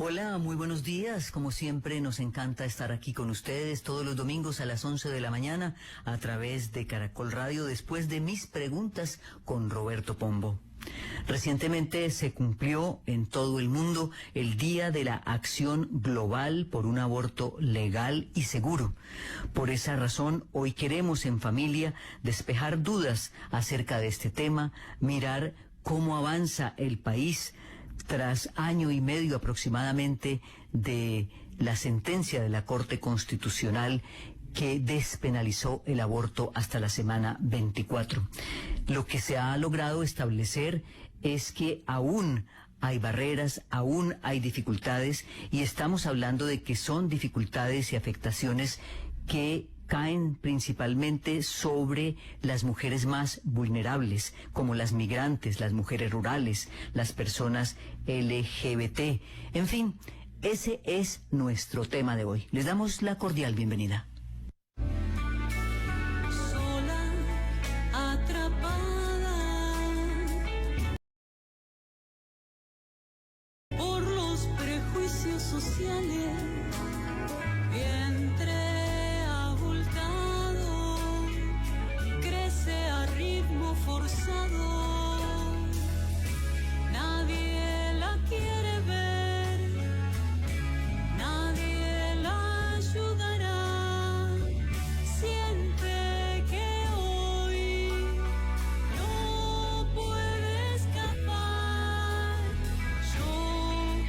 Hola, muy buenos días. Como siempre, nos encanta estar aquí con ustedes todos los domingos a las 11 de la mañana a través de Caracol Radio después de Mis Preguntas con Roberto Pombo. Recientemente se cumplió en todo el mundo el Día de la Acción Global por un aborto legal y seguro. Por esa razón, hoy queremos en familia despejar dudas acerca de este tema, mirar cómo avanza el país tras año y medio aproximadamente de la sentencia de la Corte Constitucional que despenalizó el aborto hasta la semana 24. Lo que se ha logrado establecer es que aún hay barreras, aún hay dificultades, y estamos hablando de que son dificultades y afectaciones que caen principalmente sobre las mujeres más vulnerables, como las migrantes, las mujeres rurales, las personas LGBT. En fin, ese es nuestro tema de hoy. Les damos la cordial bienvenida. Sola, atrapada por los prejuicios sociales, vientre abultado, crece a ritmo forzado, nadie la quiere ver, nadie la ayudará, siente que hoy no puede escapar. Yo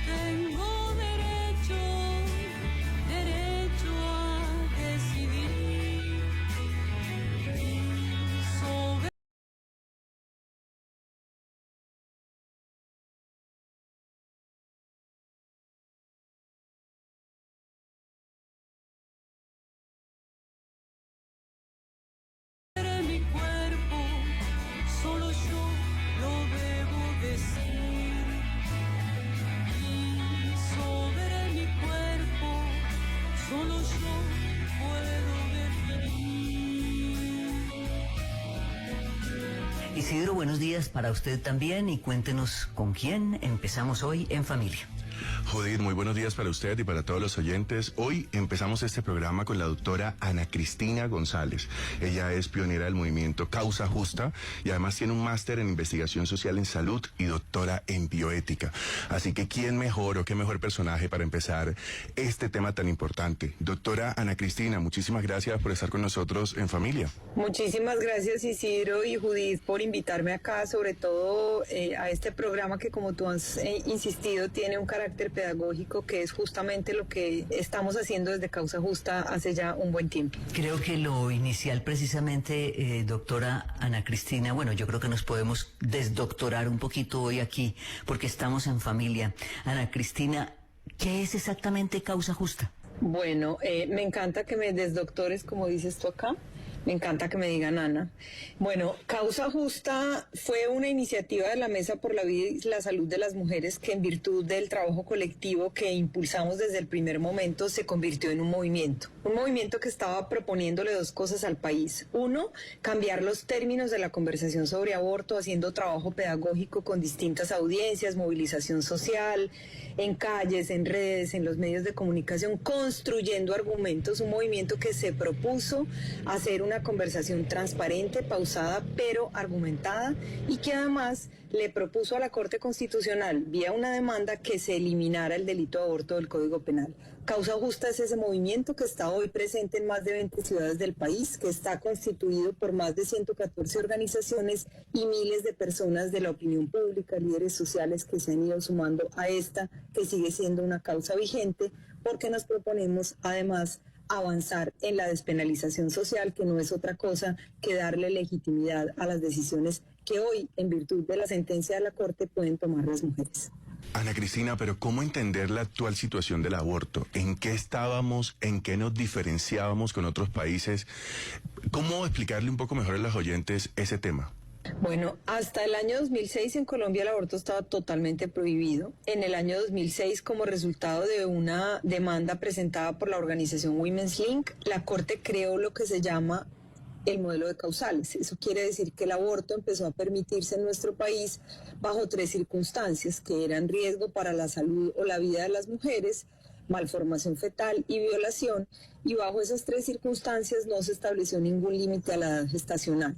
tengo derecho a decidir sobre mi cuerpo, solo yo lo debo decir. Y sobre mi cuerpo, solo yo puedo definir. Isidro, buenos días para usted también y cuéntenos con quién empezamos hoy en familia. Judith, muy buenos días para usted y para todos los oyentes. Hoy empezamos este programa con la doctora Ana Cristina González. Ella es pionera del movimiento Causa Justa y además tiene un máster en investigación social en salud y doctora en bioética. Así que ¿quién mejor o qué mejor personaje para empezar este tema tan importante? Doctora Ana Cristina, muchísimas gracias por estar con nosotros en familia. Muchísimas gracias, Isidro y Judith, por invitarme acá, sobre todo a este programa que, como tú has insistido, tiene un carácter pedagógico, que es justamente lo que estamos haciendo desde Causa Justa hace ya un buen tiempo. Creo que lo inicial precisamente, doctora Ana Cristina, bueno, yo creo que nos podemos desdoctorar un poquito hoy aquí, porque estamos en familia. Ana Cristina, ¿qué es exactamente Causa Justa? Bueno, me encanta que me desdoctores, como dices tú acá. Me encanta que me digan Ana. Bueno, Causa Justa fue una iniciativa de la Mesa por la Vida y la Salud de las Mujeres que, en virtud del trabajo colectivo que impulsamos desde el primer momento, se convirtió en un movimiento. Un movimiento que estaba proponiéndole dos cosas al país. Uno, cambiar los términos de la conversación sobre aborto, haciendo trabajo pedagógico con distintas audiencias, movilización social, en calles, en redes, en los medios de comunicación, construyendo argumentos. Un movimiento que se propuso hacer una conversación transparente, pausada, pero argumentada, y que además le propuso a la Corte Constitucional, vía una demanda, que se eliminara el delito de aborto del Código Penal. Causa Justa es ese movimiento que está hoy presente en más de 20 ciudades del país, que está constituido por más de 114 organizaciones y miles de personas de la opinión pública, líderes sociales que se han ido sumando a esta, que sigue siendo una causa vigente, porque nos proponemos además avanzar en la despenalización social, que no es otra cosa que darle legitimidad a las decisiones que hoy, en virtud de la sentencia de la Corte, pueden tomar las mujeres. Ana Cristina, pero ¿cómo entender la actual situación del aborto? ¿En qué estábamos? ¿En qué nos diferenciábamos con otros países? ¿Cómo explicarle un poco mejor a los oyentes ese tema? Bueno, hasta el año 2006 en Colombia el aborto estaba totalmente prohibido. En el año 2006, como resultado de una demanda presentada por la organización Women's Link, la Corte creó lo que se llama el modelo de causales. Eso quiere decir que el aborto empezó a permitirse en nuestro país bajo 3 circunstancias, que eran riesgo para la salud o la vida de las mujeres, malformación fetal y violación, y bajo esas 3 circunstancias no se estableció ningún límite a la edad gestacional.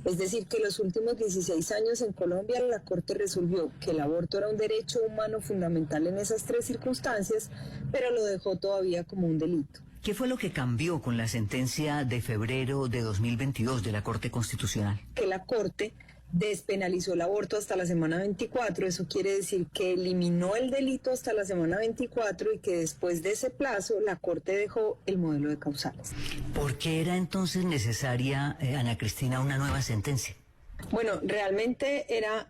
Es decir, que los últimos 16 años en Colombia la Corte resolvió que el aborto era un derecho humano fundamental en esas 3 circunstancias, pero lo dejó todavía como un delito. ¿Qué fue lo que cambió con la sentencia de febrero de 2022 de la Corte Constitucional? Que la Corte despenalizó el aborto hasta la semana 24, eso quiere decir que eliminó el delito hasta la semana 24 y que después de ese plazo la Corte dejó el modelo de causales. ¿Por qué era entonces necesaria, Ana Cristina, una nueva sentencia? Bueno, realmente era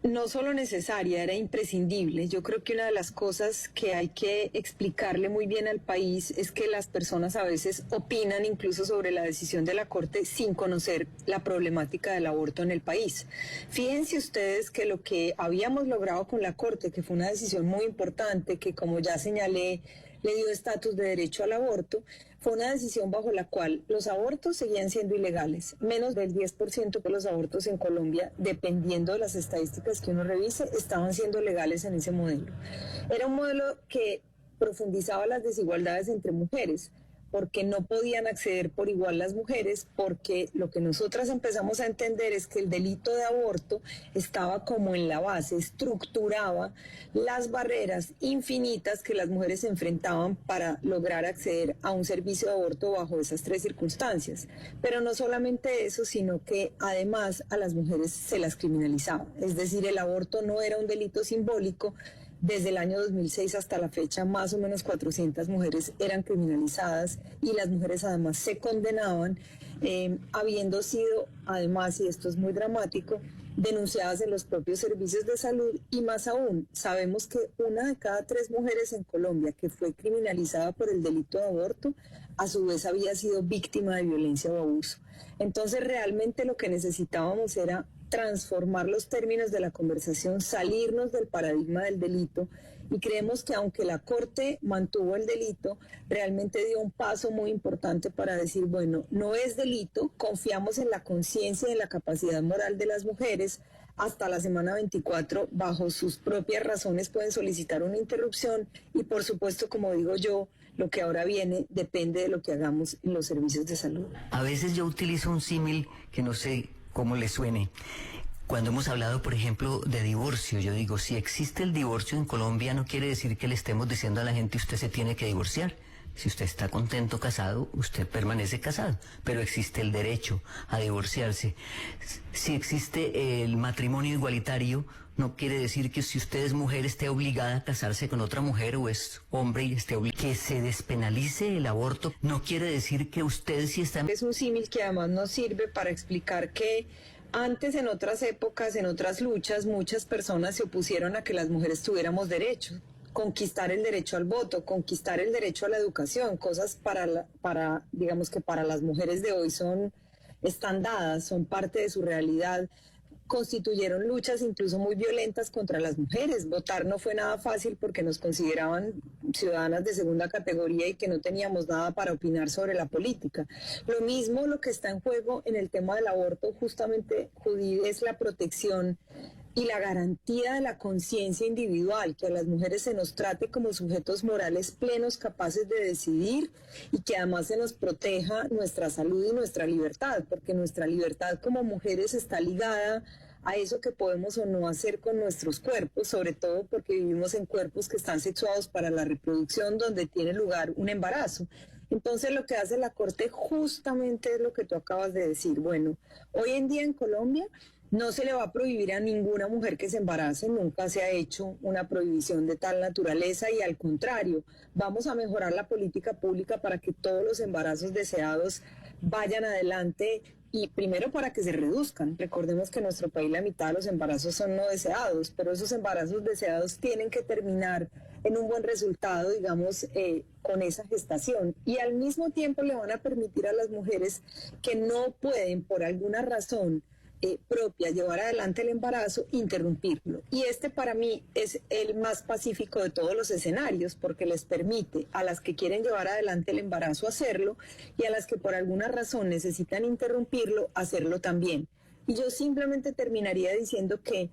no solo necesaria, era imprescindible. Yo creo que una de las cosas que hay que explicarle muy bien al país es que las personas a veces opinan incluso sobre la decisión de la Corte sin conocer la problemática del aborto en el país. Fíjense ustedes que lo que habíamos logrado con la Corte, que fue una decisión muy importante, que como ya señalé, le dio estatus de derecho al aborto, fue una decisión bajo la cual los abortos seguían siendo ilegales. Menos del 10% de los abortos en Colombia, dependiendo de las estadísticas que uno revise, estaban siendo legales en ese modelo. Era un modelo que profundizaba las desigualdades entre mujeres, porque no podían acceder por igual las mujeres, porque lo que nosotras empezamos a entender es que el delito de aborto estaba como en la base, estructuraba las barreras infinitas que las mujeres se enfrentaban para lograr acceder a un servicio de aborto bajo esas 3 circunstancias. Pero no solamente eso, sino que además a las mujeres se las criminalizaba. Es decir, el aborto no era un delito simbólico. Desde el año 2006 hasta la fecha, más o menos 400 mujeres eran criminalizadas y las mujeres además se condenaban, habiendo sido, además, y esto es muy dramático, denunciadas en los propios servicios de salud. Y más aún, sabemos que 1 de cada 3 mujeres en Colombia que fue criminalizada por el delito de aborto, a su vez había sido víctima de violencia o abuso. Entonces realmente lo que necesitábamos era transformar los términos de la conversación, salirnos del paradigma del delito, y creemos que aunque la Corte mantuvo el delito, realmente dio un paso muy importante para decir, bueno, no es delito, confiamos en la conciencia y en la capacidad moral de las mujeres. Hasta la semana 24, bajo sus propias razones, pueden solicitar una interrupción y, por supuesto, como digo yo, lo que ahora viene depende de lo que hagamos en los servicios de salud. A veces yo utilizo un símil que no sé cómo le suene. Cuando hemos hablado, por ejemplo, de divorcio, yo digo, si existe el divorcio en Colombia, no quiere decir que le estemos diciendo a la gente usted se tiene que divorciar. Si usted está contento casado, usted permanece casado, pero existe el derecho a divorciarse. Si existe el matrimonio igualitario, no quiere decir que si usted es mujer esté obligada a casarse con otra mujer o es hombre y esté obligada. Que se despenalice el aborto no quiere decir que usted sí está... Es un símil que además nos sirve para explicar que antes, en otras épocas, en otras luchas, muchas personas se opusieron a que las mujeres tuviéramos derechos. Conquistar el derecho al voto, conquistar el derecho a la educación, cosas digamos que para las mujeres de hoy están dadas, son parte de su realidad. Constituyeron luchas incluso muy violentas contra las mujeres. Votar no fue nada fácil porque nos consideraban ciudadanas de segunda categoría y que no teníamos nada para opinar sobre la política. Lo mismo lo que está en juego en el tema del aborto, justamente, Judith, es la protección y la garantía de la conciencia individual, que a las mujeres se nos trate como sujetos morales plenos, capaces de decidir, y que además se nos proteja nuestra salud y nuestra libertad, porque nuestra libertad como mujeres está ligada a eso que podemos o no hacer con nuestros cuerpos, sobre todo porque vivimos en cuerpos que están sexuados para la reproducción, donde tiene lugar un embarazo. Entonces lo que hace la Corte justamente es lo que tú acabas de decir. Bueno, hoy en día en Colombia no se le va a prohibir a ninguna mujer que se embarace, nunca se ha hecho una prohibición de tal naturaleza, y al contrario, vamos a mejorar la política pública para que todos los embarazos deseados vayan adelante, y primero para que se reduzcan. Recordemos que en nuestro país la mitad de los embarazos son no deseados, pero esos embarazos deseados tienen que terminar en un buen resultado, digamos, con esa gestación. Y al mismo tiempo le van a permitir a las mujeres que no pueden, por alguna razón, propia, llevar adelante el embarazo, interrumpirlo. Y este para mí es el más pacífico de todos los escenarios, porque les permite a las que quieren llevar adelante el embarazo hacerlo, y a las que por alguna razón necesitan interrumpirlo, hacerlo también. Y yo simplemente terminaría diciendo que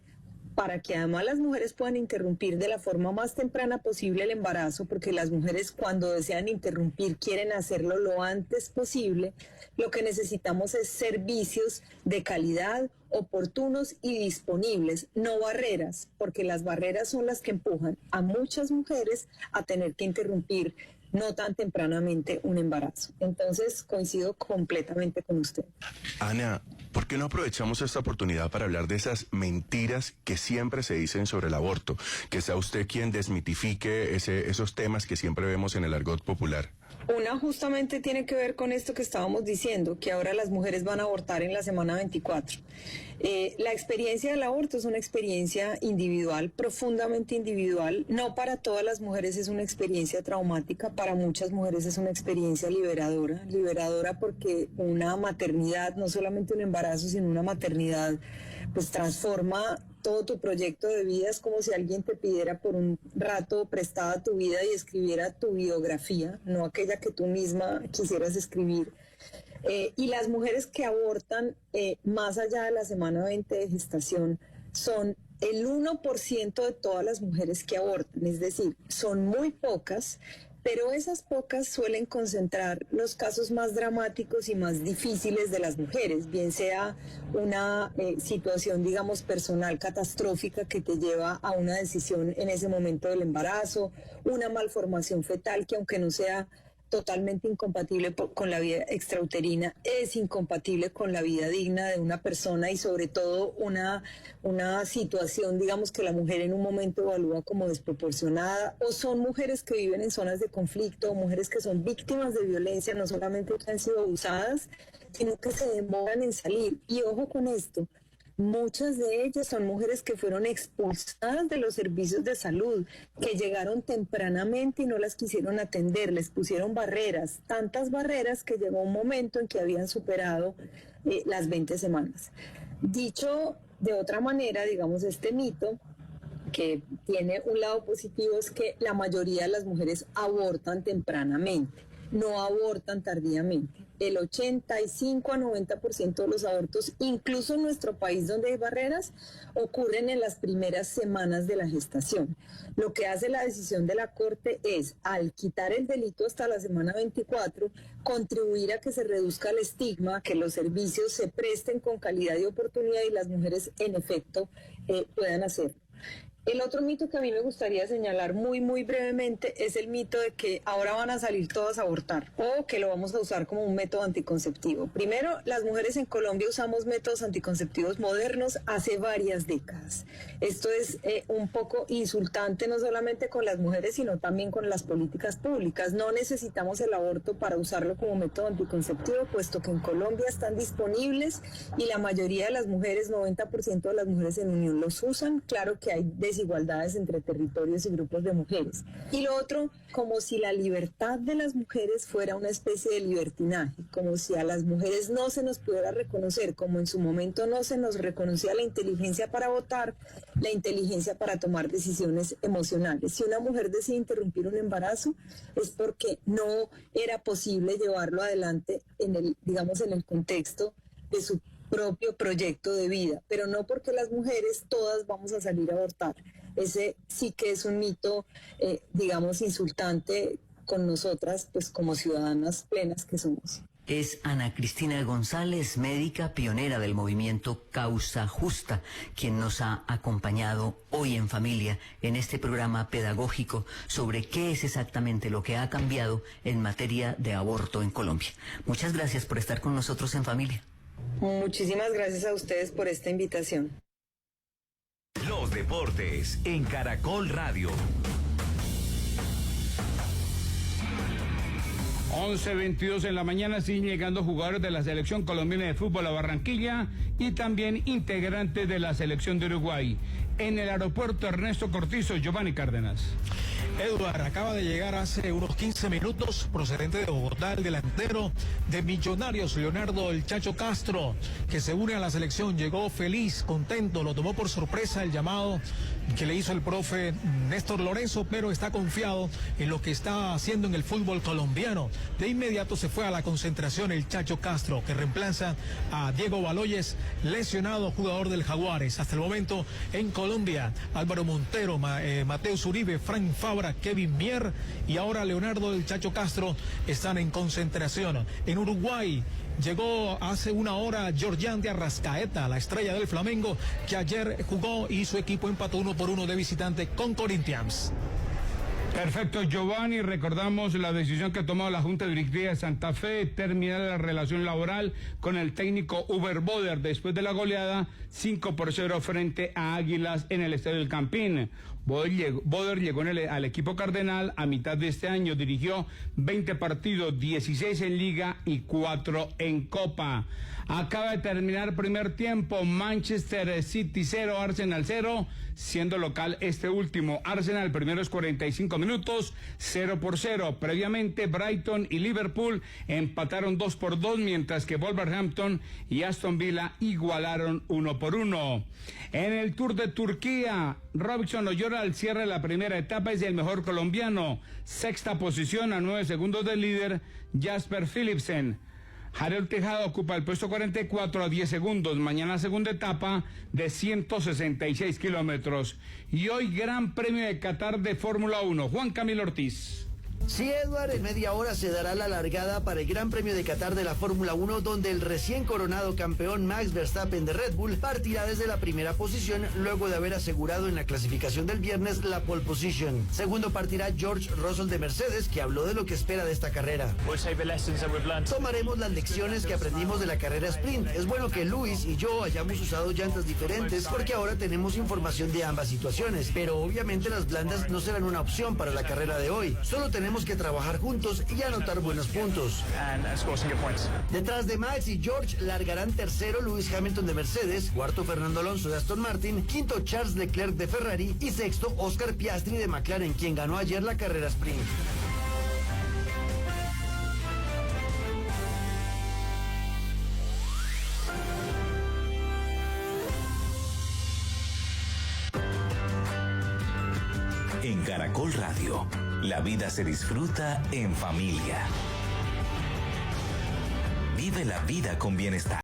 para que además las mujeres puedan interrumpir de la forma más temprana posible el embarazo, porque las mujeres cuando desean interrumpir quieren hacerlo lo antes posible, lo que necesitamos es servicios de calidad, oportunos y disponibles, no barreras, porque las barreras son las que empujan a muchas mujeres a tener que interrumpir no tan tempranamente un embarazo. Entonces coincido completamente con usted. Ana, ¿por qué no aprovechamos esta oportunidad para hablar de esas mentiras que siempre se dicen sobre el aborto? Que sea usted quien desmitifique esos temas que siempre vemos en el argot popular. Una justamente tiene que ver con esto que estábamos diciendo, que ahora las mujeres van a abortar en la semana 24. La experiencia del aborto es una experiencia individual, profundamente individual. No para todas las mujeres es una experiencia traumática, para muchas mujeres es una experiencia liberadora. Liberadora porque una maternidad, no solamente un embarazo, sino una maternidad, pues transforma todo tu proyecto de vida. Es como si alguien te pidiera por un rato prestada tu vida y escribiera tu biografía, no aquella que tú misma quisieras escribir. Y las mujeres que abortan más allá de la semana 20 de gestación son el 1% de todas las mujeres que abortan, es decir, son muy pocas, pero esas pocas suelen concentrar los casos más dramáticos y más difíciles de las mujeres, bien sea una situación, digamos, personal catastrófica que te lleva a una decisión en ese momento del embarazo, una malformación fetal que aunque no sea totalmente incompatible con la vida extrauterina, es incompatible con la vida digna de una persona y sobre todo una situación, digamos, que la mujer en un momento evalúa como desproporcionada, o son mujeres que viven en zonas de conflicto, o mujeres que son víctimas de violencia, no solamente que han sido abusadas, sino que se demoran en salir. Y ojo con esto, muchas de ellas son mujeres que fueron expulsadas de los servicios de salud, que llegaron tempranamente y no las quisieron atender, les pusieron barreras, tantas barreras que llegó un momento en que habían superado las 20 semanas. Dicho de otra manera, digamos, este mito que tiene un lado positivo es que la mayoría de las mujeres abortan tempranamente, no abortan tardíamente. El 85 a 90% de los abortos, incluso en nuestro país donde hay barreras, ocurren en las primeras semanas de la gestación. Lo que hace la decisión de la Corte es, al quitar el delito hasta la semana 24, contribuir a que se reduzca el estigma, que los servicios se presten con calidad y oportunidad y las mujeres, en efecto, puedan hacerlo. El otro mito que a mí me gustaría señalar muy brevemente es el mito de que ahora van a salir todas a abortar o que lo vamos a usar como un método anticonceptivo. Primero, las mujeres en Colombia usamos métodos anticonceptivos modernos hace varias décadas. Esto es un poco insultante no solamente con las mujeres, sino también con las políticas públicas. No necesitamos el aborto para usarlo como método anticonceptivo, puesto que en Colombia están disponibles y la mayoría de las mujeres, 90% de las mujeres en unión los usan. Claro que hay desigualdades entre territorios y grupos de mujeres. Y lo otro, como si la libertad de las mujeres fuera una especie de libertinaje, como si a las mujeres no se nos pudiera reconocer, como en su momento no se nos reconocía la inteligencia para votar, la inteligencia para tomar decisiones emocionales. Si una mujer decide interrumpir un embarazo, es porque no era posible llevarlo adelante en el, digamos, en el contexto de su propio proyecto de vida, pero no porque las mujeres todas vamos a salir a abortar. Ese sí que es un mito, digamos, insultante con nosotras, pues como ciudadanas plenas que somos. Es Ana Cristina González, médica pionera del movimiento Causa Justa, quien nos ha acompañado hoy en Familia en este programa pedagógico sobre qué es exactamente lo que ha cambiado en materia de aborto en Colombia. Muchas gracias por estar con nosotros en Familia. Muchísimas gracias a ustedes por esta invitación. Los deportes en Caracol Radio. 11:22 en la mañana siguen llegando jugadores de la selección colombiana de fútbol a Barranquilla y también integrantes de la selección de Uruguay. En el aeropuerto Ernesto Cortizo, Giovanni Cárdenas. Edward acaba de llegar hace unos 15 minutos procedente de Bogotá, el delantero de Millonarios, Leonardo El Chacho Castro, que se une a la selección. Llegó feliz, contento, lo tomó por sorpresa el llamado que le hizo el profe Néstor Lorenzo, pero está confiado en lo que está haciendo en el fútbol colombiano. De inmediato se fue a la concentración el Chacho Castro, que reemplaza a Diego Baloyes, lesionado, jugador del Jaguares. Hasta el momento en Colombia, Álvaro Montero, Mateus Uribe, Frank Fabra, Kevin Mier y ahora Leonardo El Chacho Castro están en concentración. En Uruguay llegó hace una hora Georgian de Arrascaeta, la estrella del Flamengo, que ayer jugó y su equipo empató 1-1 de visitante con Corinthians. Perfecto, Giovanni. Recordamos la decisión que ha tomado la Junta Directiva de Santa Fe, terminar la relación laboral con el técnico Uber Boder después de la goleada 5-0 frente a Águilas en el Estadio del Campín. Boder llegó al equipo cardenal a mitad de este año, dirigió 20 partidos, 16 en Liga y 4 en Copa. Acaba de terminar primer tiempo, Manchester City 0, Arsenal 0, siendo local este último. Arsenal primeros 45 minutos, 0-0. Previamente Brighton y Liverpool empataron 2-2, mientras que Wolverhampton y Aston Villa igualaron 1-1. En el Tour de Turquía, Robinson Oyola al cierre de la primera etapa es el mejor colombiano. Sexta posición a 9 segundos del líder Jasper Philipsen. Harold Tejada ocupa el puesto 44 a 10 segundos. Mañana segunda etapa de 166 kilómetros. Y hoy Gran Premio de Qatar de Fórmula 1. Juan Camilo Ortiz. Sí, Edward, en media hora se dará la largada para el Gran Premio de Qatar de la Fórmula 1, donde el recién coronado campeón Max Verstappen de Red Bull partirá desde la primera posición luego de haber asegurado en la clasificación del viernes la pole position. Segundo partirá George Russell de Mercedes, que habló de lo que espera de esta carrera. Tomaremos las lecciones que aprendimos de la carrera sprint. Es bueno que Lewis y yo hayamos usado llantas diferentes porque ahora tenemos información de ambas situaciones, pero obviamente las blandas no serán una opción para la carrera de hoy. Solo tenemos que trabajar juntos y anotar buenos puntos. Detrás de Max y George largarán tercero Lewis Hamilton de Mercedes, cuarto Fernando Alonso de Aston Martin, quinto Charles Leclerc de Ferrari y sexto Oscar Piastri de McLaren, quien ganó ayer la carrera sprint. En Caracol Radio, la vida se disfruta en familia. Vive la vida con bienestar.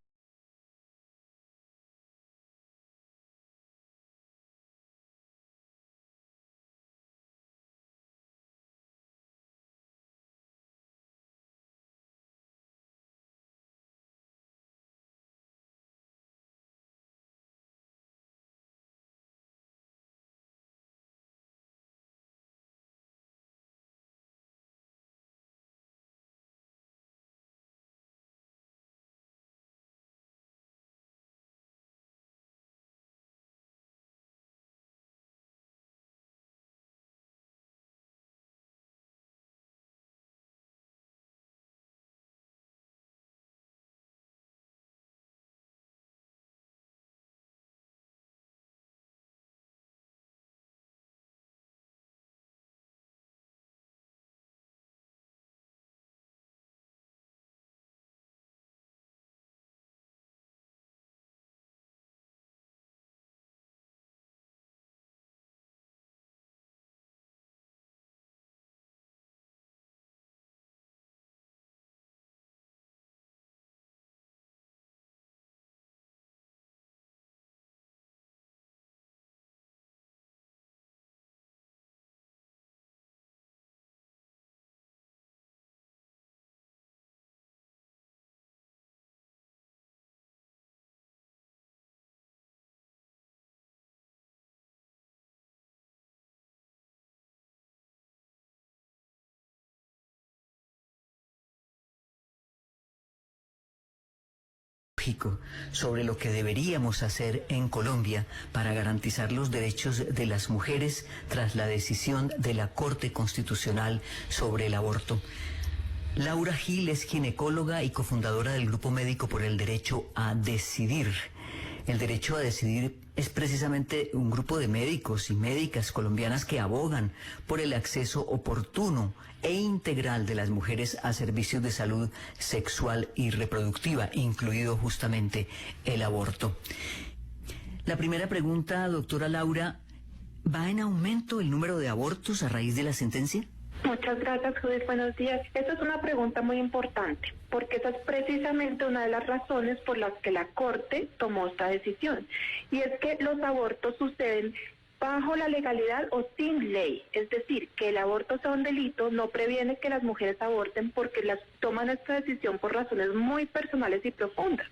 Sobre lo que deberíamos hacer en Colombia para garantizar los derechos de las mujeres tras la decisión de la Corte Constitucional sobre el aborto. Laura Gil es ginecóloga y cofundadora del Grupo Médico por el Derecho a Decidir. El derecho a decidir es precisamente un grupo de médicos y médicas colombianas que abogan por el acceso oportuno e integral de las mujeres a servicios de salud sexual y reproductiva, incluido justamente el aborto. La primera pregunta, doctora Laura, ¿va en aumento el número de abortos a raíz de la sentencia? Muchas gracias, Judith. Buenos días. Esta es una pregunta muy importante, porque esa es precisamente una de las razones por las que la Corte tomó esta decisión. Y es que los abortos suceden bajo la legalidad o sin ley. Es decir, que el aborto sea un delito no previene que las mujeres aborten porque las toman esta decisión por razones muy personales y profundas.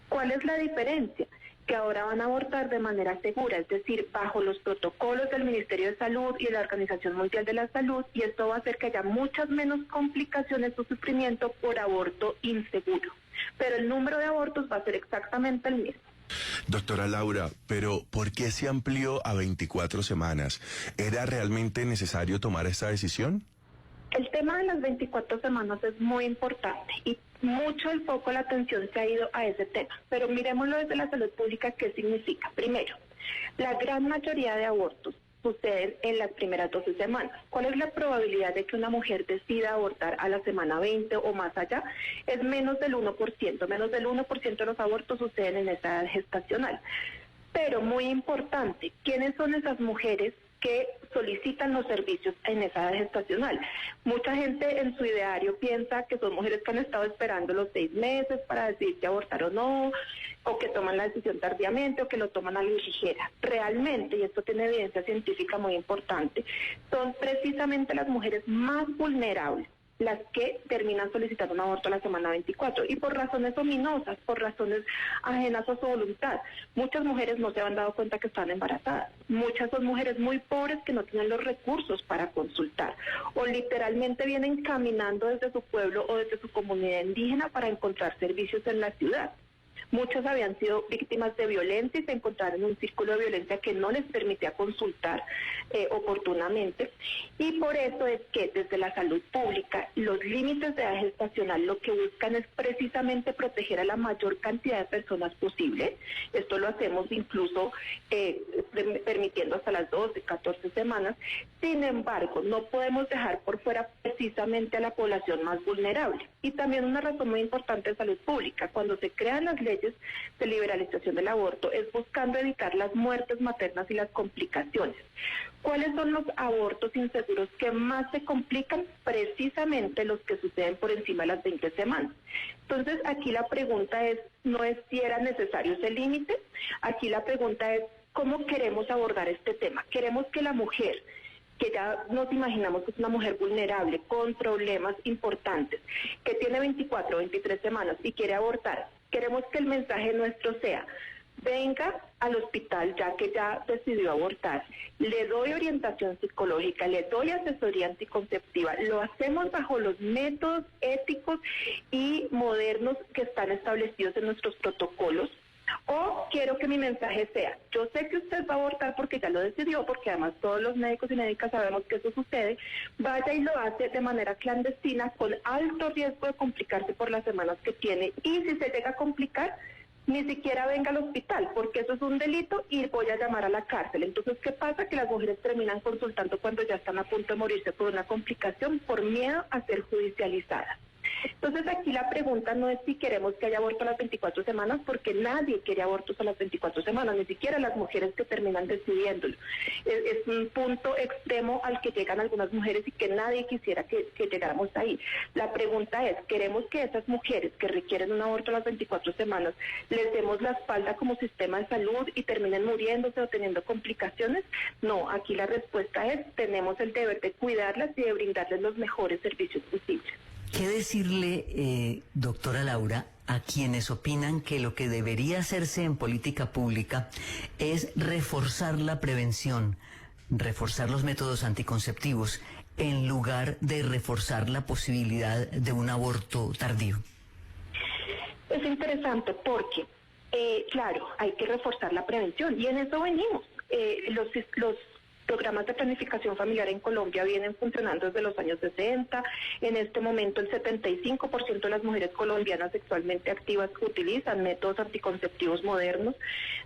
¿Cuál es la diferencia? Que ahora van a abortar de manera segura, es decir, bajo los protocolos del Ministerio de Salud y de la Organización Mundial de la Salud, y esto va a hacer que haya muchas menos complicaciones o sufrimiento por aborto inseguro. Pero el número de abortos va a ser exactamente el mismo. Doctora Laura, pero ¿por qué se amplió a 24 semanas? ¿Era realmente necesario tomar esta decisión? El tema de las 24 semanas es muy importante y mucho el foco, la atención se ha ido a ese tema. Pero miremoslo desde la salud pública, ¿qué significa? Primero, la gran mayoría de abortos suceden en las primeras 12 semanas. ¿Cuál es la probabilidad de que una mujer decida abortar a la semana 20 o más allá? Es menos del 1%. Menos del 1% de los abortos suceden en esa edad gestacional. Pero muy importante, ¿quiénes son esas mujeres que solicitan los servicios en esa edad gestacional? Mucha gente en su ideario piensa que son mujeres que han estado esperando los 6 meses para decidir si abortar o no, o que toman la decisión tardíamente, o que lo toman a la ligera. Realmente, y esto tiene evidencia científica muy importante, son precisamente las mujeres más vulnerables las que terminan solicitando un aborto a la semana 24, y por razones ominosas, por razones ajenas a su voluntad. Muchas mujeres no se han dado cuenta que están embarazadas, muchas son mujeres muy pobres que no tienen los recursos para consultar, o literalmente vienen caminando desde su pueblo o desde su comunidad indígena para encontrar servicios en la ciudad. Muchos habían sido víctimas de violencia y se encontraron en un círculo de violencia que no les permitía consultar oportunamente. Y por eso es que desde la salud pública los límites de edad gestacional lo que buscan es precisamente proteger a la mayor cantidad de personas posible. Esto lo hacemos incluso permitiendo hasta las 12, 14 semanas. Sin embargo, no podemos dejar por fuera precisamente a la población más vulnerable. Y también una razón muy importante de salud pública, cuando se crean las leyes de liberalización del aborto, es buscando evitar las muertes maternas y las complicaciones. ¿Cuáles son los abortos inseguros que más se complican? Precisamente los que suceden por encima de las 20 semanas. Entonces, aquí la pregunta no es si era necesario ese límite, aquí la pregunta es cómo queremos abordar este tema. Queremos que la mujer, que ya nos imaginamos que es una mujer vulnerable, con problemas importantes, que tiene 24, 23 semanas y quiere abortar, queremos que el mensaje nuestro sea: venga al hospital ya que ya decidió abortar, le doy orientación psicológica, le doy asesoría anticonceptiva, lo hacemos bajo los métodos éticos y modernos que están establecidos en nuestros protocolos. O quiero que mi mensaje sea: yo sé que usted va a abortar porque ya lo decidió, porque además todos los médicos y médicas sabemos que eso sucede, vaya y lo hace de manera clandestina, con alto riesgo de complicarse por las semanas que tiene, y si se llega a complicar, ni siquiera venga al hospital, porque eso es un delito y voy a llamar a la cárcel. Entonces, ¿qué pasa? Que las mujeres terminan consultando cuando ya están a punto de morirse por una complicación, por miedo a ser judicializadas. Entonces, aquí la pregunta no es si queremos que haya aborto a las 24 semanas, porque nadie quiere abortos a las 24 semanas, ni siquiera las mujeres que terminan decidiéndolo. Es un punto extremo al que llegan algunas mujeres y que nadie quisiera que llegáramos ahí. La pregunta es: ¿queremos que esas mujeres que requieren un aborto a las 24 semanas les demos la espalda como sistema de salud y terminen muriéndose o teniendo complicaciones? No, aquí la respuesta es: tenemos el deber de cuidarlas y de brindarles los mejores servicios posibles. ¿Qué decirle, doctora Laura, a quienes opinan que lo que debería hacerse en política pública es reforzar la prevención, reforzar los métodos anticonceptivos, en lugar de reforzar la posibilidad de un aborto tardío? Es interesante porque, claro, hay que reforzar la prevención y en eso venimos. Los programas de planificación familiar en Colombia vienen funcionando desde los años 60. En este momento el 75% de las mujeres colombianas sexualmente activas utilizan métodos anticonceptivos modernos.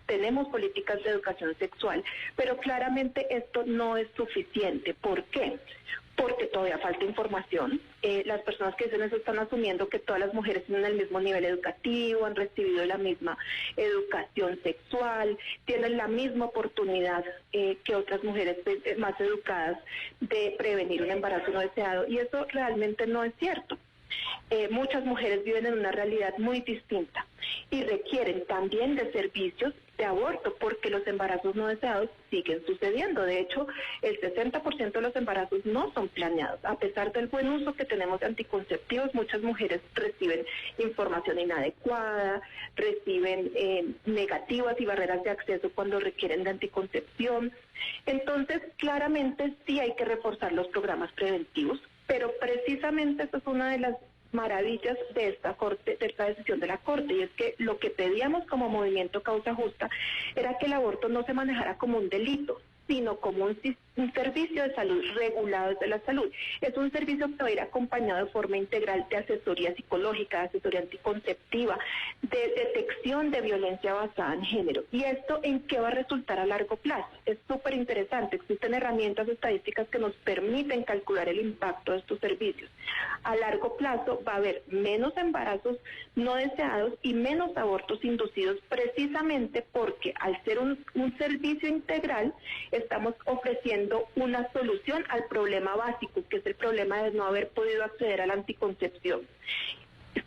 Tenemos políticas de educación sexual, pero claramente esto no es suficiente. ¿Por qué? Porque todavía falta información. Las personas que dicen eso están asumiendo que todas las mujeres tienen el mismo nivel educativo, han recibido la misma educación sexual, tienen la misma oportunidad que otras mujeres más educadas de prevenir un embarazo no deseado, y eso realmente no es cierto. Muchas mujeres viven en una realidad muy distinta y requieren también de servicios de aborto, porque los embarazos no deseados siguen sucediendo. De hecho, el 60% de los embarazos no son planeados. A pesar del buen uso que tenemos de anticonceptivos, muchas mujeres reciben información inadecuada, reciben negativas y barreras de acceso cuando requieren de anticoncepción. Entonces, claramente sí hay que reforzar los programas preventivos, pero precisamente esta es una de las maravillas de esta corte, de esta decisión de la Corte, y es que lo que pedíamos como movimiento Causa Justa era que el aborto no se manejara como un delito, sino como un servicio de salud regulado desde la salud. Es un servicio que va a ir acompañado de forma integral de asesoría psicológica, de asesoría anticonceptiva, de detección de violencia basada en género. ¿Y esto en qué va a resultar a largo plazo? Es súper interesante. Existen herramientas estadísticas que nos permiten calcular el impacto de estos servicios. A largo plazo va a haber menos embarazos no deseados y menos abortos inducidos, precisamente porque al ser un servicio integral estamos ofreciendo una solución al problema básico, que es el problema de no haber podido acceder a la anticoncepción.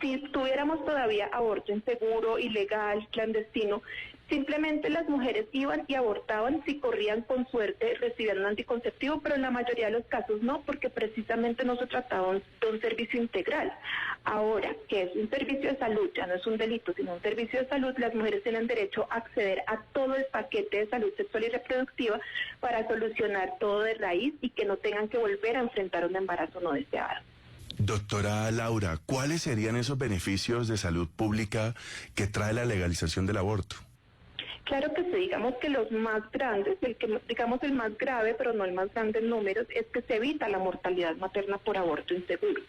Si tuviéramos todavía aborto inseguro, ilegal, clandestino, simplemente las mujeres iban y abortaban, si corrían con suerte recibían un anticonceptivo, pero en la mayoría de los casos no, porque precisamente no se trataba de un servicio integral. Ahora, que es un servicio de salud, ya no es un delito, sino un servicio de salud, las mujeres tienen derecho a acceder a todo el paquete de salud sexual y reproductiva para solucionar todo de raíz y que no tengan que volver a enfrentar un embarazo no deseado. Doctora Laura, ¿cuáles serían esos beneficios de salud pública que trae la legalización del aborto? Claro que sí, digamos que los más grandes, el más grave, pero no el más grande en números, es que se evita la mortalidad materna por aborto inseguro.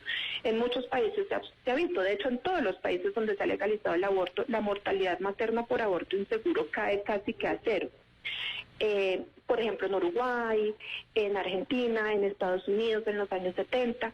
En muchos países se ha visto, de hecho en todos los países donde se ha legalizado el aborto, la mortalidad materna por aborto inseguro cae casi que a cero. Por ejemplo, en Uruguay, en Argentina, en Estados Unidos en los años 70.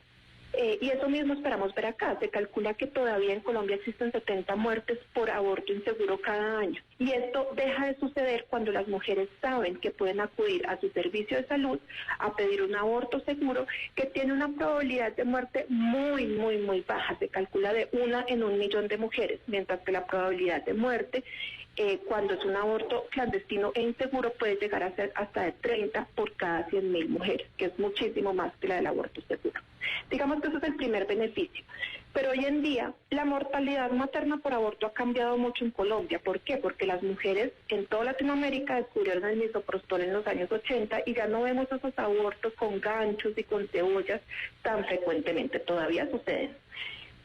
Y eso mismo esperamos ver acá. Se calcula que todavía en Colombia existen 70 muertes por aborto inseguro cada año. Y esto deja de suceder cuando las mujeres saben que pueden acudir a su servicio de salud a pedir un aborto seguro, que tiene una probabilidad de muerte muy, muy, muy baja. Se calcula de 1 en 1.000.000 de mujeres, mientras que la probabilidad de muerte cuando es un aborto clandestino e inseguro puede llegar a ser hasta de 30 por cada 100.000 mujeres, que es muchísimo más que la del aborto seguro. Digamos que ese es el primer beneficio. Pero hoy en día la mortalidad materna por aborto ha cambiado mucho en Colombia. ¿Por qué? Porque las mujeres en toda Latinoamérica descubrieron el misoprostol en los años 80 y ya no vemos esos abortos con ganchos y con cebollas tan frecuentemente. Todavía suceden,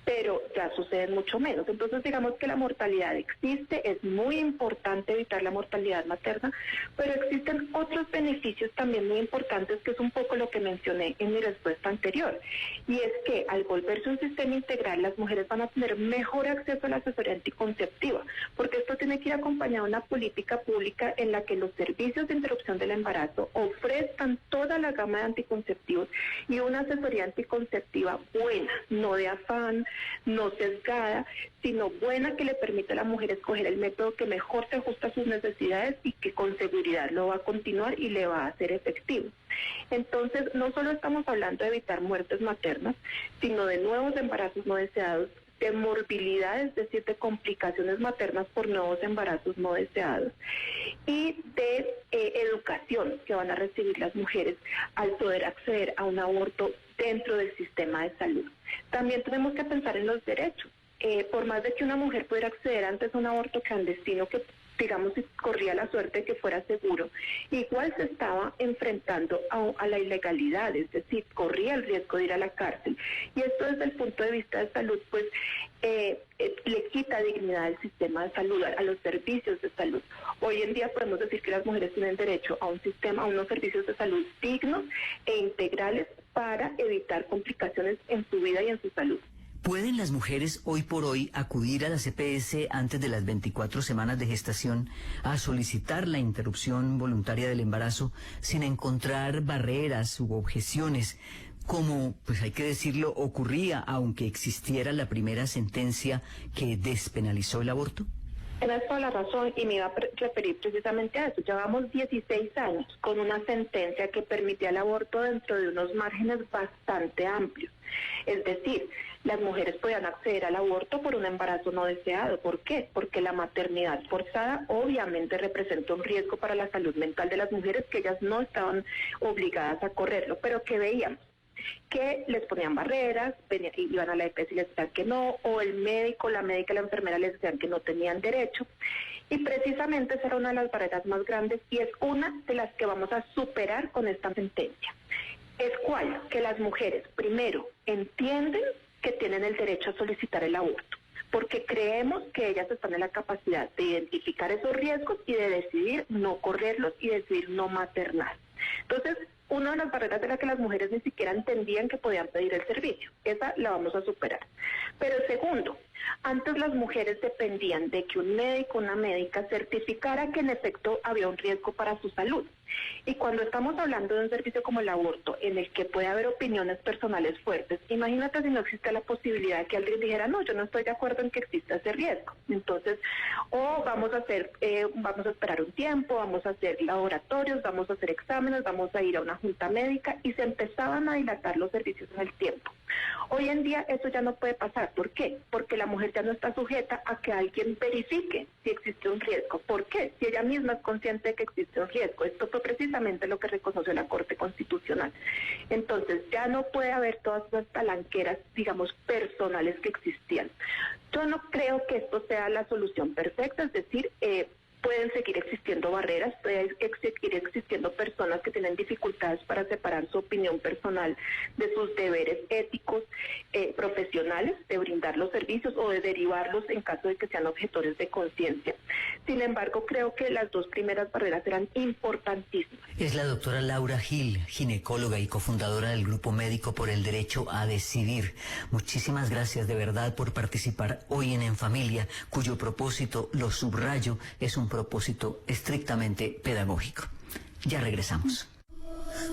pero ya suceden mucho menos. Entonces digamos que la mortalidad existe, es muy importante evitar la mortalidad materna, pero existen otros beneficios también muy importantes, que es un poco lo que mencioné en mi respuesta anterior, y es que al volverse un sistema integral, las mujeres van a tener mejor acceso a la asesoría anticonceptiva, porque esto tiene que ir acompañado de una política pública en la que los servicios de interrupción del embarazo ofrezcan toda la gama de anticonceptivos y una asesoría anticonceptiva buena, no de afán, no sesgada, sino buena, que le permite a la mujer escoger el método que mejor se ajusta a sus necesidades y que con seguridad lo va a continuar y le va a hacer efectivo. Entonces, no solo estamos hablando de evitar muertes maternas, sino de nuevos embarazos no deseados, de morbilidad, es decir, de complicaciones maternas por nuevos embarazos no deseados, y de educación que van a recibir las mujeres al poder acceder a un aborto dentro del sistema de salud. También tenemos que pensar en los derechos. Por más de que una mujer pudiera acceder antes a un aborto clandestino, que digamos, si corría la suerte de que fuera seguro, igual se estaba enfrentando a la ilegalidad, es decir, corría el riesgo de ir a la cárcel. Y esto desde el punto de vista de salud, pues le quita dignidad al sistema de salud, a los servicios de salud. Hoy en día podemos decir que las mujeres tienen derecho a un sistema, a unos servicios de salud dignos e integrales para evitar complicaciones en su vida y en su salud. ¿Pueden las mujeres hoy por hoy acudir a la CPS antes de las 24 semanas de gestación a solicitar la interrupción voluntaria del embarazo sin encontrar barreras u objeciones, como, pues hay que decirlo, ocurría aunque existiera la primera sentencia que despenalizó el aborto? Tienes toda la razón y me iba a referir precisamente a eso. Llevamos 16 años con una sentencia que permitía el aborto dentro de unos márgenes bastante amplios. Es decir, las mujeres podían acceder al aborto por un embarazo no deseado. ¿Por qué? Porque la maternidad forzada obviamente representa un riesgo para la salud mental de las mujeres, que ellas no estaban obligadas a correrlo, pero que veíamos que les ponían barreras, iban a la EPS y les decían que no, o el médico, la médica, la enfermera les decían que no tenían derecho. Y precisamente esa era una de las barreras más grandes y es una de las que vamos a superar con esta sentencia. Es cual que las mujeres, primero, entienden que tienen el derecho a solicitar el aborto, porque creemos que ellas están en la capacidad de identificar esos riesgos y de decidir no correrlos y decidir no maternar. Entonces, una de las barreras de las que las mujeres ni siquiera entendían que podían pedir el servicio, esa la vamos a superar. Pero segundo, antes las mujeres dependían de que un médico, una médica certificara que en efecto había un riesgo para su salud. Y cuando estamos hablando de un servicio como el aborto, en el que puede haber opiniones personales fuertes, imagínate si no existe la posibilidad de que alguien dijera, no, yo no estoy de acuerdo en que exista ese riesgo. Entonces, vamos a esperar un tiempo, vamos a hacer laboratorios, vamos a hacer exámenes, vamos a ir a una junta médica, y se empezaban a dilatar los servicios en el tiempo. Hoy en día eso ya no puede pasar. ¿Por qué? Porque la mujer ya no está sujeta a que alguien verifique si existe un riesgo. ¿Por qué? Si ella misma es consciente de que existe un riesgo. Esto fue precisamente lo que reconoció la Corte Constitucional. Entonces ya no puede haber todas esas palanqueras, digamos, personales que existían. Yo no creo que esto sea la solución perfecta, es decir, pueden seguir existiendo barreras, pueden seguir existiendo personas que tienen dificultades para separar su opinión personal de sus deberes éticos, profesionales, de brindar los servicios o de derivarlos en caso de que sean objetores de conciencia. Sin embargo, creo que las dos primeras barreras eran importantísimas. Es la doctora Laura Gil, ginecóloga y cofundadora del Grupo Médico por el Derecho a Decidir. Muchísimas gracias de verdad por participar hoy en Familia, cuyo propósito, lo subrayo, es un propósito estrictamente pedagógico. Ya regresamos.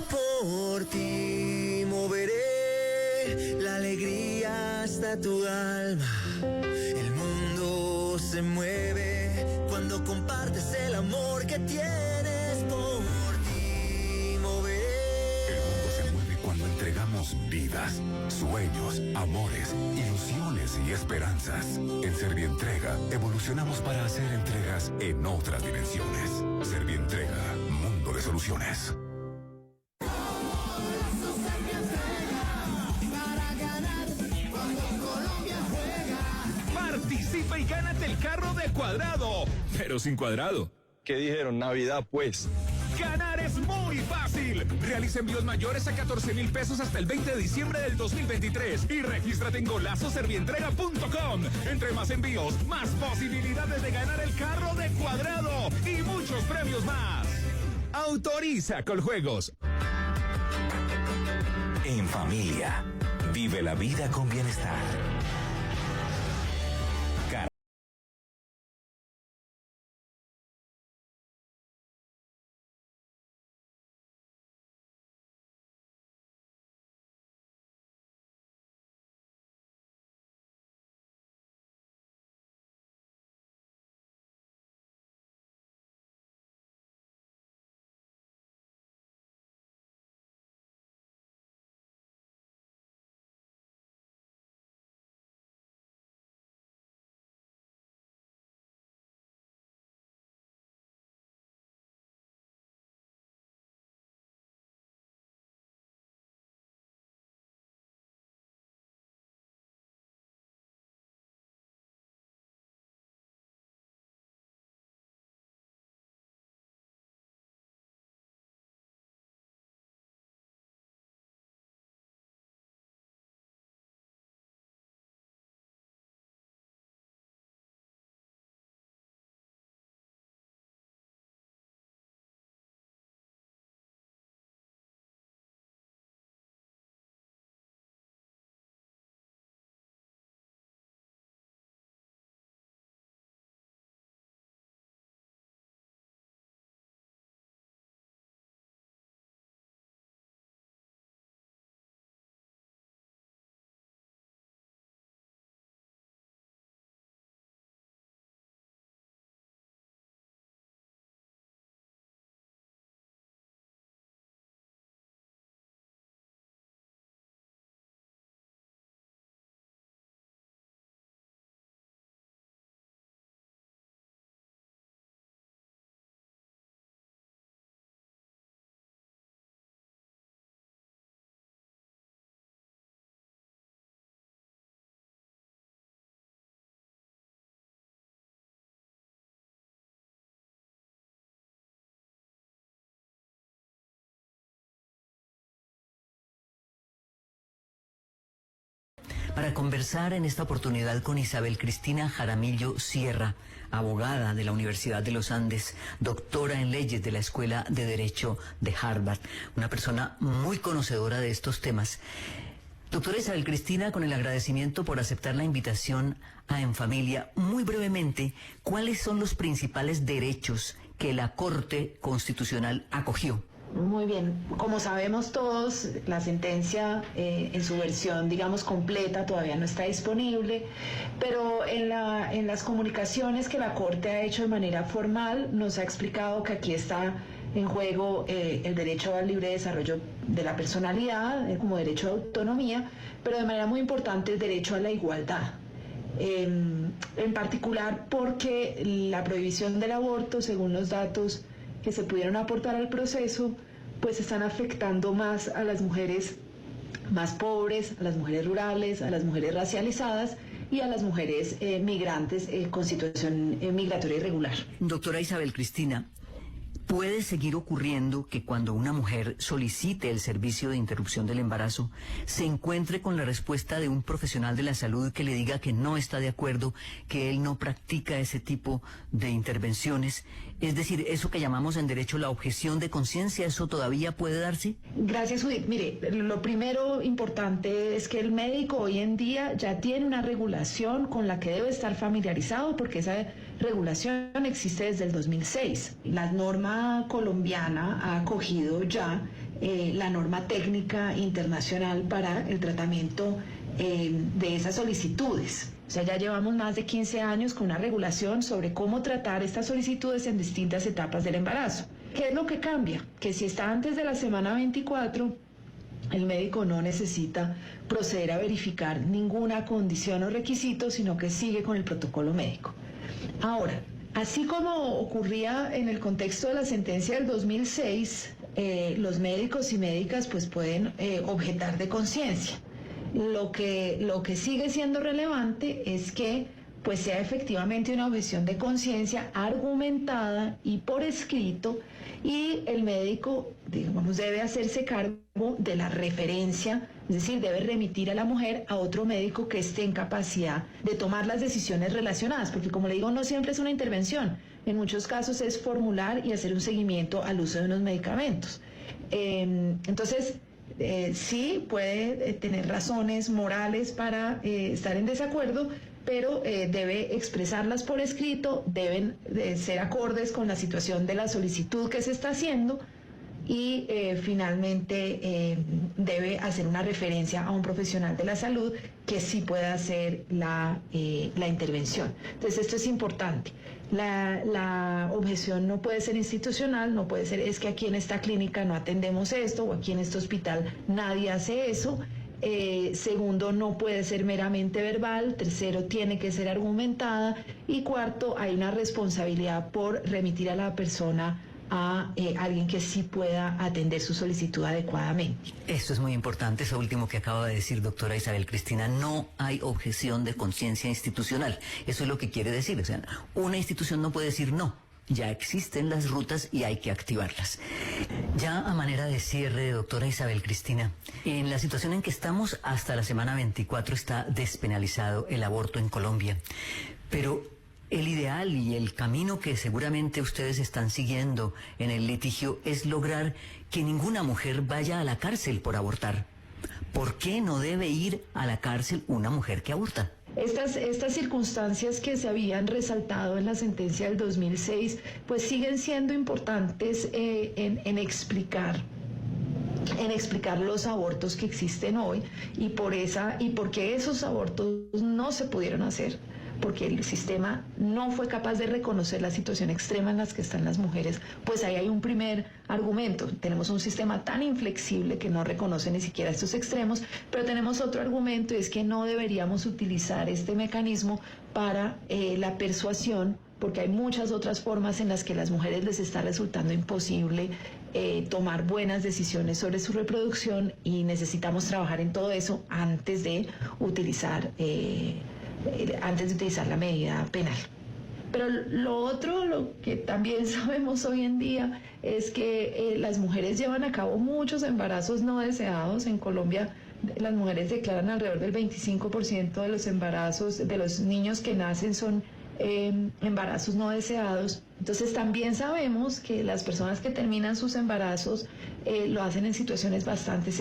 Por ti moveré la alegría hasta tu alma. El mundo se mueve cuando compartes el amor que tienes. Por ti moveré. El mundo se mueve cuando entregamos vidas, sueños, amores, ilusiones y esperanzas. En Servientrega evolucionamos para hacer entregas en otras dimensiones. Servientrega, mundo de soluciones. Participa y gánate el carro de Cuadrado, pero sin cuadrado. ¿Qué dijeron? Navidad, pues. Ganar es muy fácil. Realiza envíos mayores a 14,000 pesos hasta el 20 de diciembre del 2023 y regístrate en golazoservientrega.com. Entre más envíos, más posibilidades de ganar el carro de Cuadrado y muchos premios más. Autoriza Coljuegos. En familia, vive la vida con bienestar. para conversar en esta oportunidad con Isabel Cristina Jaramillo Sierra, abogada de la Universidad de los Andes, doctora en leyes de la Escuela de Derecho de Harvard, una persona muy conocedora de estos temas. Doctora Isabel Cristina, con el agradecimiento por aceptar la invitación a En Familia, muy brevemente, ¿cuáles son los principales derechos que la Corte Constitucional acogió? Muy bien, como sabemos todos, la sentencia en su versión, digamos, completa todavía no está disponible, pero en las comunicaciones que la Corte ha hecho de manera formal nos ha explicado que aquí está en juego el derecho al libre desarrollo de la personalidad como derecho de autonomía, pero de manera muy importante el derecho a la igualdad. En particular porque la prohibición del aborto, según los datos que se pudieron aportar al proceso, pues están afectando más a las mujeres más pobres, a las mujeres rurales, a las mujeres racializadas y a las mujeres migrantes con situación migratoria irregular. Doctora Isabel Cristina, ¿puede seguir ocurriendo que cuando una mujer solicite el servicio de interrupción del embarazo, se encuentre con la respuesta de un profesional de la salud que le diga que no está de acuerdo, que él no practica ese tipo de intervenciones? Es decir, eso que llamamos en derecho la objeción de conciencia, ¿eso todavía puede darse? Gracias, Judith. Mire, lo primero importante es que el médico hoy en día ya tiene una regulación con la que debe estar familiarizado, porque esa regulación existe desde el 2006. La norma colombiana ha acogido ya la norma técnica internacional para el tratamiento de esas solicitudes. O sea, ya llevamos más de 15 años con una regulación sobre cómo tratar estas solicitudes en distintas etapas del embarazo. ¿Qué es lo que cambia? Que si está antes de la semana 24, el médico no necesita proceder a verificar ninguna condición o requisito, sino que sigue con el protocolo médico. Ahora, así como ocurría en el contexto de la sentencia del 2006, los médicos y médicas pues pueden objetar de conciencia. Lo que sigue siendo relevante es que pues sea efectivamente una objeción de conciencia argumentada y por escrito, y el médico, digamos, debe hacerse cargo de la referencia, es decir, debe remitir a la mujer a otro médico que esté en capacidad de tomar las decisiones relacionadas, porque como le digo, no siempre es una intervención, en muchos casos es formular y hacer un seguimiento al uso de unos medicamentos. Entonces, sí puede tener razones morales para estar en desacuerdo, pero debe expresarlas por escrito, deben ser acordes con la situación de la solicitud que se está haciendo y finalmente debe hacer una referencia a un profesional de la salud que sí pueda hacer la intervención. Entonces esto es importante. La objeción no puede ser institucional, no puede ser es que aquí en esta clínica no atendemos esto o aquí en este hospital nadie hace eso. Segundo, no puede ser meramente verbal. Tercero, tiene que ser argumentada. Y cuarto, hay una responsabilidad por remitir a la persona a alguien que sí pueda atender su solicitud adecuadamente. Esto es muy importante, eso último que acaba de decir, doctora Isabel Cristina. No hay objeción de conciencia institucional. Eso es lo que quiere decir. O sea, una institución no puede decir no. Ya existen las rutas y hay que activarlas. Ya a manera de cierre, doctora Isabel Cristina, en la situación en que estamos, hasta la semana 24 está despenalizado el aborto en Colombia. Pero el ideal y el camino que seguramente ustedes están siguiendo en el litigio es lograr que ninguna mujer vaya a la cárcel por abortar. ¿Por qué no debe ir a la cárcel una mujer que aborta? Estas circunstancias que se habían resaltado en la sentencia del 2006, pues siguen siendo importantes en explicar los abortos que existen hoy y porque esos abortos no se pudieron hacer, porque el sistema no fue capaz de reconocer la situación extrema en la que están las mujeres. Pues ahí hay un primer argumento. Tenemos un sistema tan inflexible que no reconoce ni siquiera estos extremos, pero tenemos otro argumento, y es que no deberíamos utilizar este mecanismo para la persuasión, porque hay muchas otras formas en las que a las mujeres les está resultando imposible tomar buenas decisiones sobre su reproducción, y necesitamos trabajar en todo eso antes de utilizar la medida penal. Pero lo otro, lo que también sabemos hoy en día, es que las mujeres llevan a cabo muchos embarazos no deseados. En Colombia las mujeres declaran alrededor del 25% de los embarazos, de los niños que nacen son embarazos no deseados. Entonces también sabemos que las personas que terminan sus embarazos lo hacen en situaciones bastante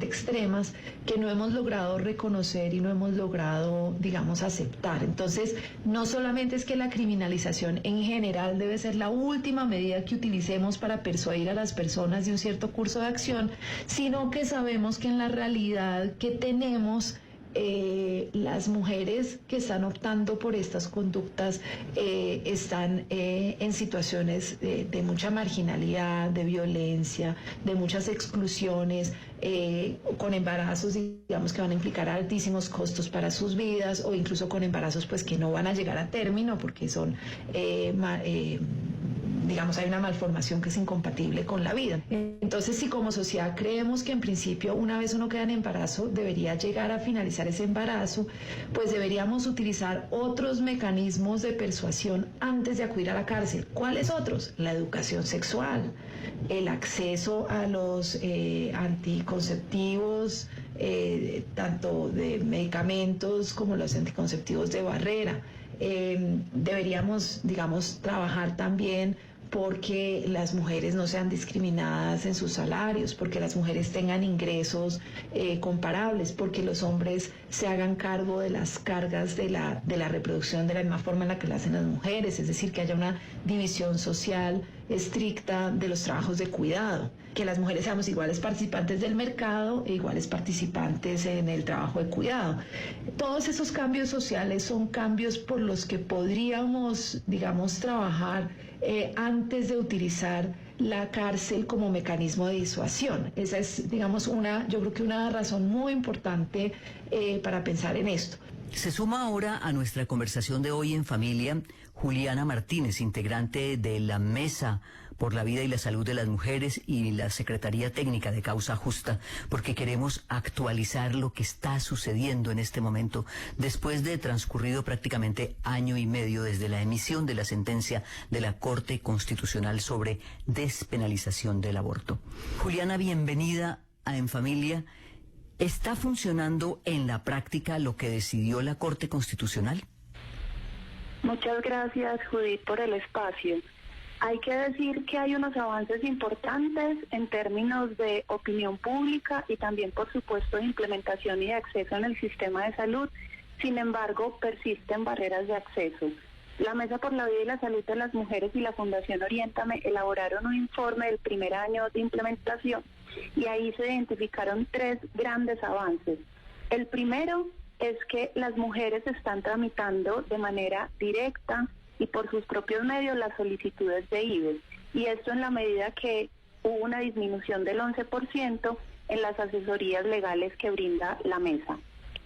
extremas que no hemos logrado reconocer y no hemos logrado, digamos, aceptar. Entonces, no solamente es que la criminalización en general debe ser la última medida que utilicemos para persuadir a las personas de un cierto curso de acción, sino que sabemos que en la realidad que tenemos, las mujeres que están optando por estas conductas están en situaciones de mucha marginalidad, de violencia, de muchas exclusiones, con embarazos, digamos, que van a implicar altísimos costos para sus vidas, o incluso con embarazos pues que no van a llegar a término porque son digamos, hay una malformación que es incompatible con la vida. Entonces, si como sociedad creemos que en principio una vez uno queda en embarazo debería llegar a finalizar ese embarazo, pues deberíamos utilizar otros mecanismos de persuasión antes de acudir a la cárcel. ¿Cuáles otros? La educación sexual, el acceso a los anticonceptivos, tanto de medicamentos como los anticonceptivos de barrera. Deberíamos, digamos, trabajar también porque las mujeres no sean discriminadas en sus salarios, porque las mujeres tengan ingresos comparables, porque los hombres se hagan cargo de las cargas de la reproducción de la misma forma en la que lo hacen las mujeres, es decir, que haya una división social estricta de los trabajos de cuidado, que las mujeres seamos iguales participantes del mercado e iguales participantes en el trabajo de cuidado. Todos esos cambios sociales son cambios por los que podríamos, digamos, trabajar antes de utilizar la cárcel como mecanismo de disuasión. Esa es, digamos, yo creo que una razón muy importante para pensar en esto. Se suma ahora a nuestra conversación de hoy en familia Juliana Martínez, integrante de la Mesa por la Vida y la Salud de las Mujeres y la Secretaría Técnica de Causa Justa, porque queremos actualizar lo que está sucediendo en este momento, después de transcurrido prácticamente año y medio desde la emisión de la sentencia de la Corte Constitucional sobre despenalización del aborto. Juliana, bienvenida a En Familia. ¿Está funcionando en la práctica lo que decidió la Corte Constitucional? Muchas gracias, Judith, por el espacio. Hay que decir que hay unos avances importantes en términos de opinión pública y también, por supuesto, de implementación y de acceso en el sistema de salud. Sin embargo, persisten barreras de acceso. La Mesa por la Vida y la Salud de las Mujeres y la Fundación Oriéntame elaboraron un informe del primer año de implementación y ahí se identificaron 3 grandes avances. El primero es que las mujeres están tramitando de manera directa y por sus propios medios las solicitudes de IVES, y esto en la medida que hubo una disminución del 11% en las asesorías legales que brinda la Mesa.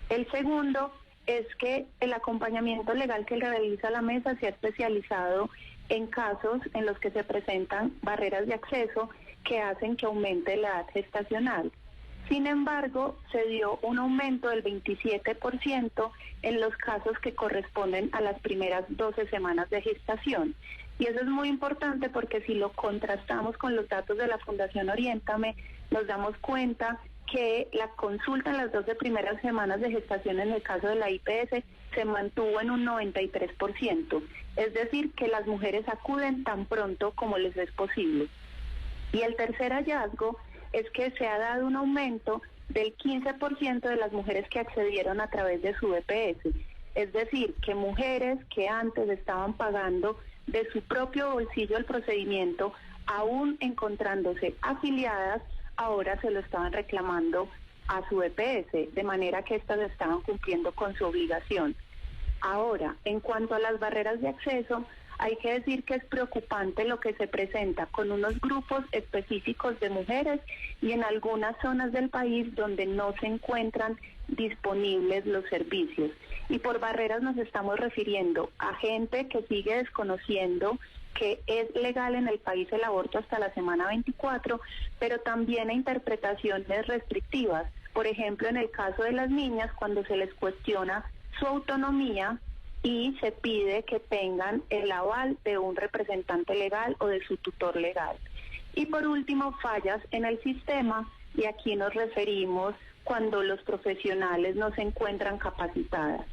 El segundo es que el acompañamiento legal que realiza la Mesa se ha especializado en casos en los que se presentan barreras de acceso que hacen que aumente la edad gestacional. Sin embargo, se dio un aumento del 27% en los casos que corresponden a las primeras 12 semanas de gestación. Y eso es muy importante porque si lo contrastamos con los datos de la Fundación Oriéntame, nos damos cuenta que la consulta en las 12 primeras semanas de gestación en el caso de la IPS se mantuvo en un 93%. Es decir, que las mujeres acuden tan pronto como les es posible. Y el tercer hallazgo es que se ha dado un aumento del 15% de las mujeres que accedieron a través de su EPS. Es decir, que mujeres que antes estaban pagando de su propio bolsillo el procedimiento, aún encontrándose afiliadas, ahora se lo estaban reclamando a su EPS, de manera que éstas estaban cumpliendo con su obligación. Ahora, en cuanto a las barreras de acceso, hay que decir que es preocupante lo que se presenta con unos grupos específicos de mujeres y en algunas zonas del país donde no se encuentran disponibles los servicios. Y por barreras nos estamos refiriendo a gente que sigue desconociendo que es legal en el país el aborto hasta la semana 24, pero también a interpretaciones restrictivas. Por ejemplo, en el caso de las niñas, cuando se les cuestiona su autonomía, y se pide que tengan el aval de un representante legal o de su tutor legal. Y por último, fallas en el sistema, y aquí nos referimos cuando los profesionales no se encuentran capacitadas.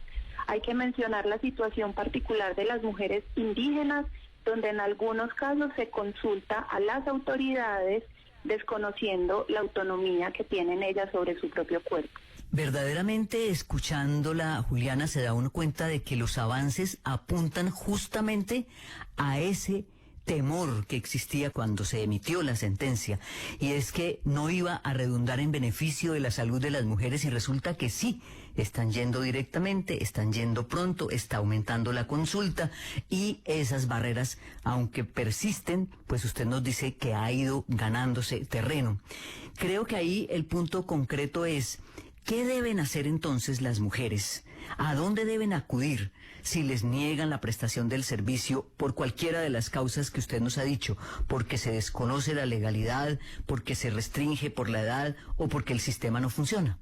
Hay que mencionar la situación particular de las mujeres indígenas, donde en algunos casos se consulta a las autoridades desconociendo la autonomía que tienen ellas sobre su propio cuerpo. Verdaderamente, escuchándola, Juliana, se da uno cuenta de que los avances apuntan justamente a ese temor que existía cuando se emitió la sentencia, y es que no iba a redundar en beneficio de la salud de las mujeres, y resulta que sí, están yendo directamente, están yendo pronto, está aumentando la consulta, y esas barreras, aunque persisten, pues usted nos dice que ha ido ganándose terreno. Creo que ahí el punto concreto es: ¿qué deben hacer entonces las mujeres? ¿A dónde deben acudir si les niegan la prestación del servicio por cualquiera de las causas que usted nos ha dicho? Porque se desconoce la legalidad, porque se restringe por la edad o porque el sistema no funciona.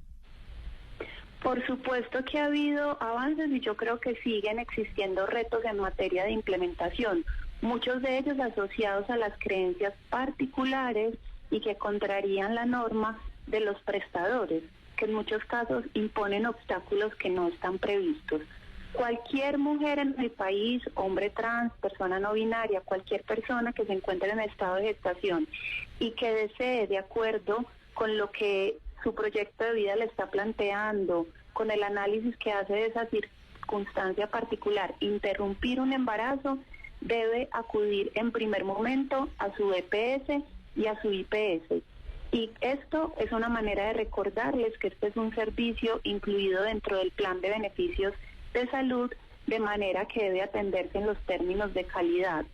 Por supuesto que ha habido avances y yo creo que siguen existiendo retos en materia de implementación, muchos de ellos asociados a las creencias particulares y que contrarían la norma de los prestadores, que en muchos casos imponen obstáculos que no están previstos. Cualquier mujer en el país, hombre trans, persona no binaria, cualquier persona que se encuentre en estado de gestación y que desee, de acuerdo con lo que su proyecto de vida le está planteando, con el análisis que hace de esa circunstancia particular, interrumpir un embarazo, debe acudir en primer momento a su EPS y a su IPS. Y esto es una manera de recordarles que este es un servicio incluido dentro del plan de beneficios de salud, de manera que debe atenderse en los términos de calidad.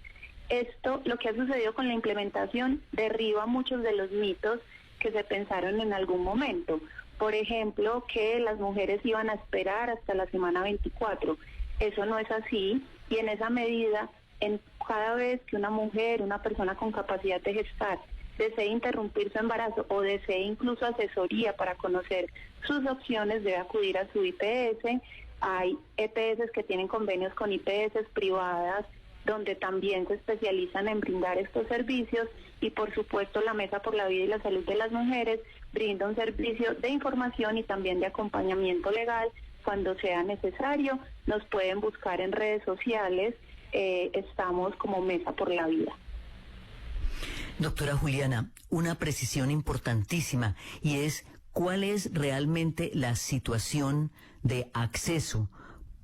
Esto, lo que ha sucedido con la implementación, derriba muchos de los mitos que se pensaron en algún momento. Por ejemplo, que las mujeres iban a esperar hasta la semana 24. Eso no es así, y en esa medida, cada vez que una mujer, una persona con capacidad de gestar, desee interrumpir su embarazo o desee incluso asesoría para conocer sus opciones, debe acudir a su IPS. Hay EPS que tienen convenios con IPS privadas, donde también se especializan en brindar estos servicios, y por supuesto la Mesa por la Vida y la Salud de las Mujeres brinda un servicio de información y también de acompañamiento legal cuando sea necesario. Nos pueden buscar en redes sociales, estamos como Mesa por la Vida. Doctora Juliana, una precisión importantísima, y es: ¿cuál es realmente la situación de acceso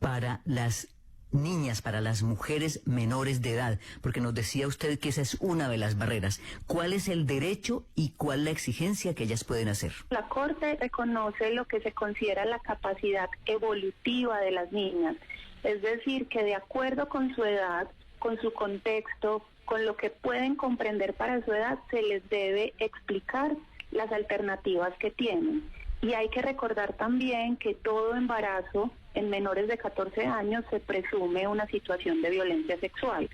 para las niñas, para las mujeres menores de edad? Porque nos decía usted que esa es una de las barreras. ¿Cuál es el derecho y cuál la exigencia que ellas pueden hacer? La Corte reconoce lo que se considera la capacidad evolutiva de las niñas, es decir, que de acuerdo con su edad, con su contexto, con lo que pueden comprender para su edad, se les debe explicar las alternativas que tienen. Y hay que recordar también que todo embarazo en menores de 14 años se presume una situación de violencia sexual.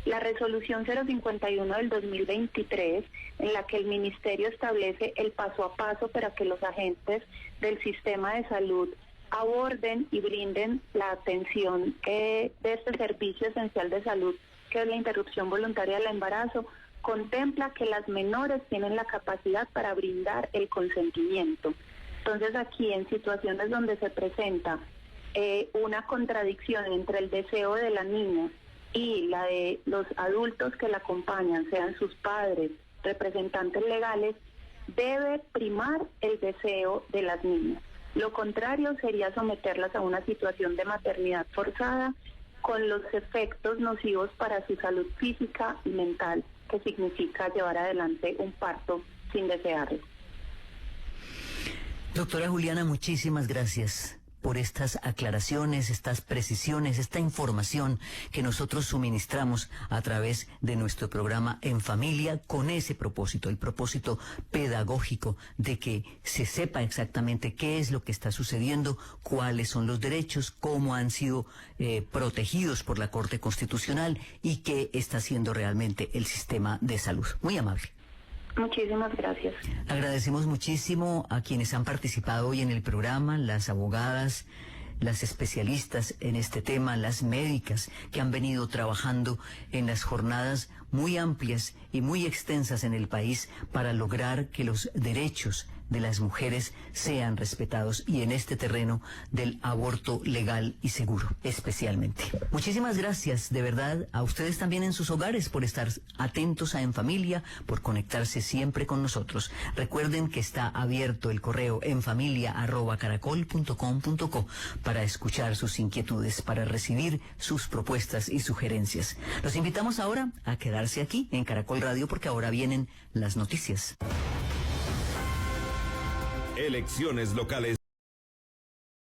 La resolución 051 del 2023, en la que el Ministerio establece el paso a paso para que los agentes del sistema de salud aborden y brinden la atención de este servicio esencial de salud, que es la interrupción voluntaria del embarazo, contempla que las menores tienen la capacidad para brindar el consentimiento. Entonces aquí, en situaciones donde se presenta una contradicción entre el deseo de la niña y la de los adultos que la acompañan, sean sus padres, representantes legales, debe primar el deseo de las niñas. Lo contrario sería someterlas a una situación de maternidad forzada, con los efectos nocivos para su salud física y mental que significa llevar adelante un parto sin desearlo. Doctora Juliana, muchísimas gracias por estas aclaraciones, estas precisiones, esta información que nosotros suministramos a través de nuestro programa En Familia, con ese propósito, el propósito pedagógico de que se sepa exactamente qué es lo que está sucediendo, cuáles son los derechos, cómo han sido protegidos por la Corte Constitucional y qué está haciendo realmente el sistema de salud. Muy amable. Muchísimas gracias. Agradecemos muchísimo a quienes han participado hoy en el programa, las abogadas las especialistas en este tema, las médicas que han venido trabajando en las jornadas muy amplias y muy extensas en el país para lograr que los derechos de las mujeres sean respetados y en este terreno del aborto legal y seguro, especialmente. Muchísimas gracias de verdad a ustedes también en sus hogares por estar atentos a En Familia, por conectarse siempre con nosotros. Recuerden que está abierto el correo enfamilia@caracol.com.co para escuchar sus inquietudes, para recibir sus propuestas y sugerencias. Los invitamos ahora a quedarse aquí en Caracol Radio porque ahora vienen las noticias. Elecciones locales